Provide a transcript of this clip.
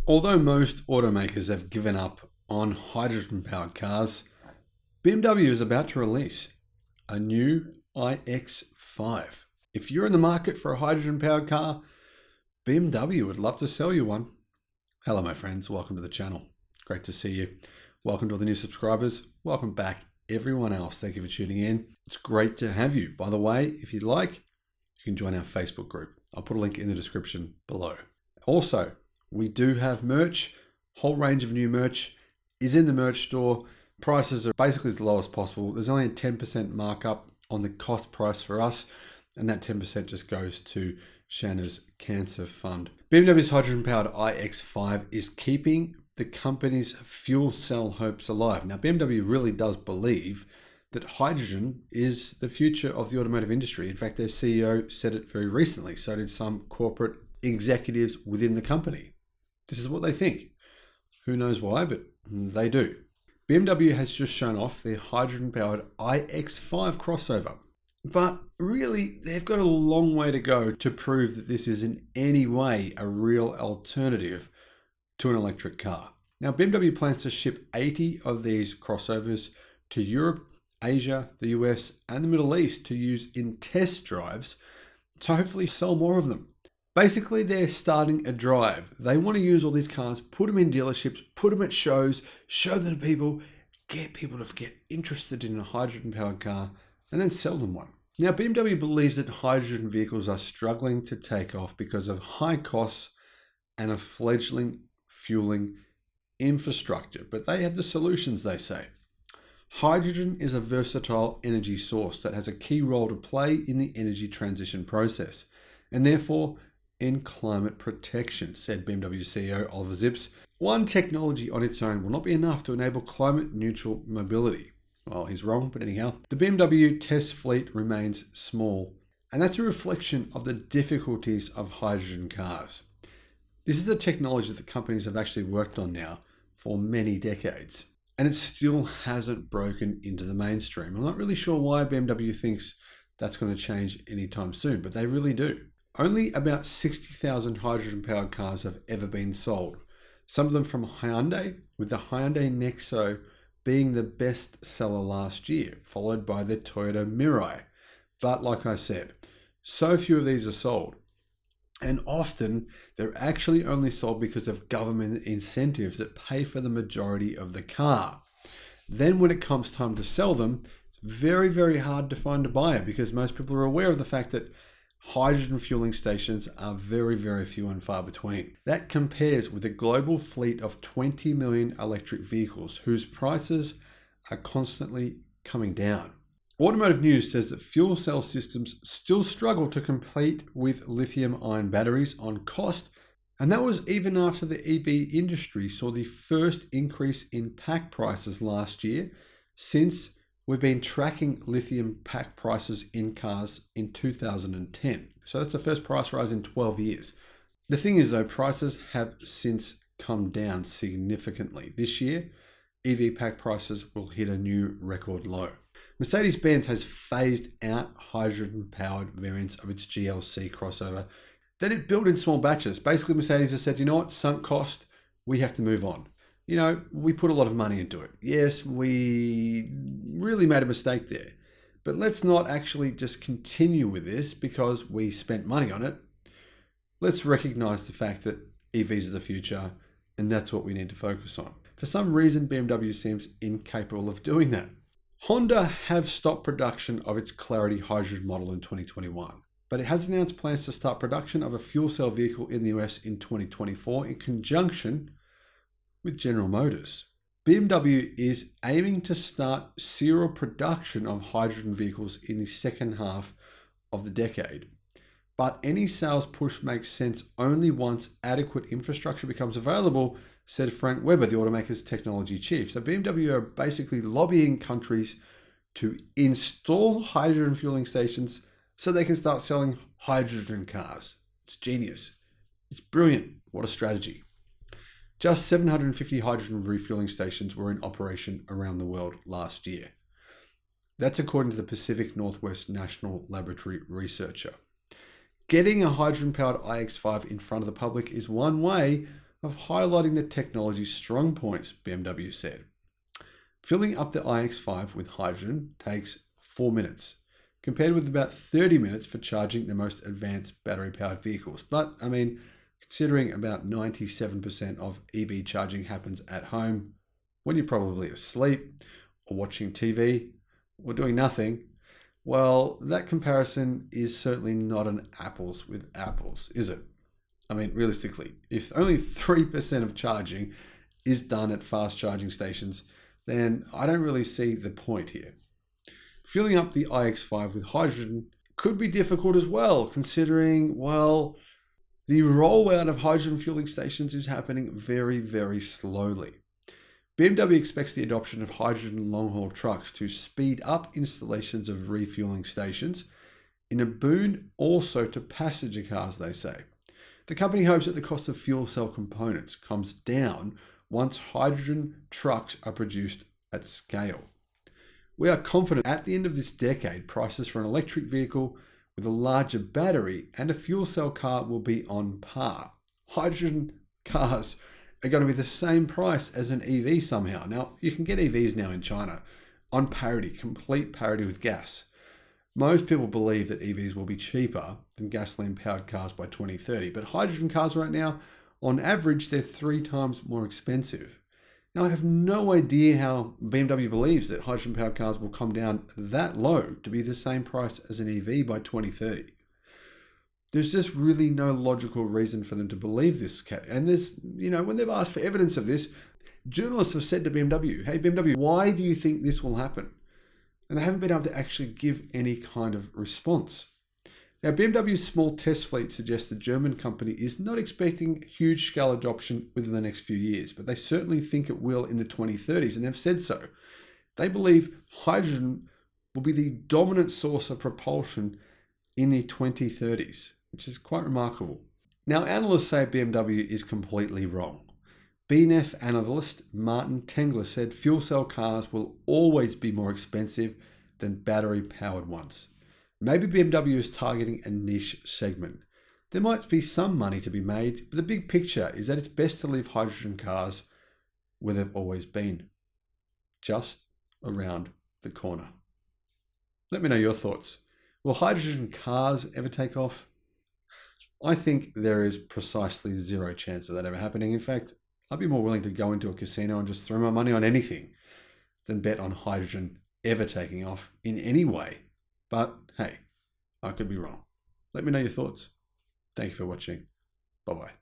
Although most automakers have given up on hydrogen-powered cars, BMW is about to release a new iX5. If you're in the market for a hydrogen-powered car, BMW would love to sell you one. Hello, my friends. Welcome to the channel. Great to see you. Welcome to all the new subscribers. Welcome back, everyone else. Thank you for tuning in. It's great to have you. By the way, if you'd like, you can join our Facebook group. I'll put a link in the description below. Also, we do have merch. Whole range of new merch is in the merch store. Prices are basically as low as possible. There's only a 10% markup on the cost price for us, and that 10% just goes to Shanna's cancer fund. BMW's hydrogen-powered iX5 is keeping the company's fuel cell hopes alive. Now, BMW really does believe that hydrogen is the future of the automotive industry. In fact, their CEO said it very recently. So did some corporate executives within the company. This is what they think. Who knows why, but they do. BMW has just shown off their hydrogen-powered iX5 crossover. But really, they've got a long way to go to prove that this is in any way a real alternative to an electric car. Now, BMW plans to ship 80 of these crossovers to Europe, Asia, the US, and the Middle East to use in test drives to hopefully sell more of them. Basically, they're starting a drive. They want to use all these cars, put them in dealerships, put them at shows, show them to people, get people to get interested in a hydrogen-powered car, and then sell them one. Now, BMW believes that hydrogen vehicles are struggling to take off because of high costs and a fledgling fueling infrastructure, but they have the solutions, they say. Hydrogen is a versatile energy source that has a key role to play in the energy transition process, and therefore in climate protection, said BMW CEO Oliver Zipse. One technology on its own will not be enough to enable climate neutral mobility. Well, he's wrong, but anyhow, the BMW test fleet remains small, and that's a reflection of the difficulties of hydrogen cars. This is a technology that the companies have actually worked on now for many decades, and it still hasn't broken into the mainstream. I'm not really sure why BMW thinks that's going to change anytime soon, but they really do. Only about 60,000 hydrogen-powered cars have ever been sold, some of them from Hyundai, with the Hyundai Nexo being the best seller last year, followed by the Toyota Mirai. But like I said, so few of these are sold. And often they're actually only sold because of government incentives that pay for the majority of the car. Then when it comes time to sell them, it's very, very hard to find a buyer because most people are aware of the fact that hydrogen fueling stations are very, very few and far between. That compares with a global fleet of 20 million electric vehicles whose prices are constantly coming down. Automotive News says that fuel cell systems still struggle to compete with lithium-ion batteries on cost, and that was even after the EV industry saw the first increase in pack prices last year since we've been tracking lithium pack prices in cars in 2010. So that's the first price rise in 12 years. The thing is though, prices have since come down significantly. This year, EV pack prices will hit a new record low. Mercedes-Benz has phased out hydrogen-powered variants of its GLC crossover that it built in small batches. Basically, Mercedes has said, you know what, sunk cost, we have to move on. You know, we put a lot of money into it. Yes, we really made a mistake there. But let's not actually just continue with this because we spent money on it. Let's recognize the fact that EVs are the future, and that's what we need to focus on. For some reason, BMW seems incapable of doing that. Honda have stopped production of its Clarity hydrogen model in 2021, but it has announced plans to start production of a fuel cell vehicle in the US in 2024 in conjunction with General Motors. BMW is aiming to start serial production of hydrogen vehicles in the second half of the decade. But any sales push makes sense only once adequate infrastructure becomes available, said Frank Weber, the automaker's technology chief. So BMW are basically lobbying countries to install hydrogen fueling stations so they can start selling hydrogen cars. It's genius. It's brilliant. What a strategy. Just 750 hydrogen refueling stations were in operation around the world last year. That's according to the Pacific Northwest National Laboratory researcher. Getting a hydrogen-powered iX5 in front of the public is one way of highlighting the technology's strong points, BMW said. Filling up the iX5 with hydrogen takes 4 minutes, compared with about 30 minutes for charging the most advanced battery-powered vehicles. But, I mean, considering about 97% of EV charging happens at home, when you're probably asleep, or watching TV, or doing nothing, well, that comparison is certainly not an apples with apples, is it? I mean, realistically, if only 3% of charging is done at fast charging stations, then I don't really see the point here. Filling up the iX5 with hydrogen could be difficult as well, considering, well, the rollout of hydrogen fueling stations is happening very, very slowly. BMW expects the adoption of hydrogen long-haul trucks to speed up installations of refueling stations, in a boon also to passenger cars, they say. The company hopes that the cost of fuel cell components comes down once hydrogen trucks are produced at scale. We are confident at the end of this decade, prices for an electric vehicle with a larger battery and a fuel cell car will be on par. Hydrogen cars are going to be the same price as an EV somehow. Now, you can get EVs now in China on parity, complete parity with gas. Most people believe that EVs will be cheaper than gasoline-powered cars by 2030, but hydrogen cars right now, on average, they're 3 times more expensive. Now, I have no idea how BMW believes that hydrogen-powered cars will come down that low to be the same price as an EV by 2030. There's just really no logical reason for them to believe this. And there's, when they've asked for evidence of this, journalists have said to BMW, hey, BMW, why do you think this will happen? And they haven't been able to actually give any kind of response. Now, BMW's small test fleet suggests the German company is not expecting huge scale adoption within the next few years, but they certainly think it will in the 2030s, and they've said so. They believe hydrogen will be the dominant source of propulsion in the 2030s, which is quite remarkable. Now, analysts say BMW is completely wrong. BNF analyst Martin Tengler said fuel cell cars will always be more expensive than battery-powered ones. Maybe BMW is targeting a niche segment. There might be some money to be made, but the big picture is that it's best to leave hydrogen cars where they've always been, just around the corner. Let me know your thoughts. Will hydrogen cars ever take off? I think there is precisely zero chance of that ever happening. In fact, I'd be more willing to go into a casino and just throw my money on anything than bet on hydrogen ever taking off in any way. But hey, I could be wrong. Let me know your thoughts. Thank you for watching. Bye-bye.